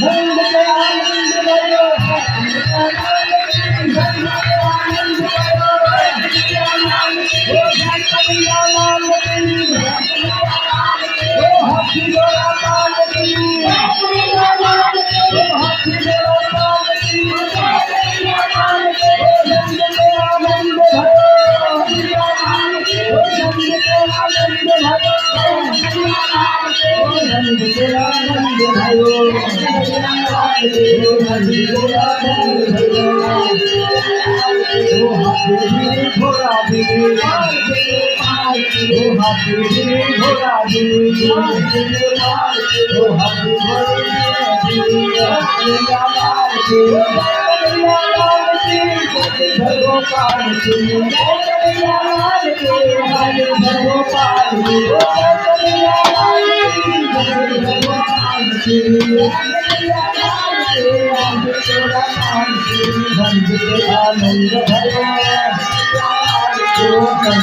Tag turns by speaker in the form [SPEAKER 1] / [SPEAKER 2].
[SPEAKER 1] नंद के आनंद भयो आनंद भयो ओ कन्हैया लाल की ओ हाथी घोड़ा लाल की ओ हाथी घोड़ा लाल की ओ नंद के आनंद भयो ओ नंद के आनंद भयो ओ नंद के आनंद भयो ओ नंद के आनंद भयो ओ हाथी घोड़ा भी ओ हाथी घोड़ा भी ओ हाथी आनंद भयो।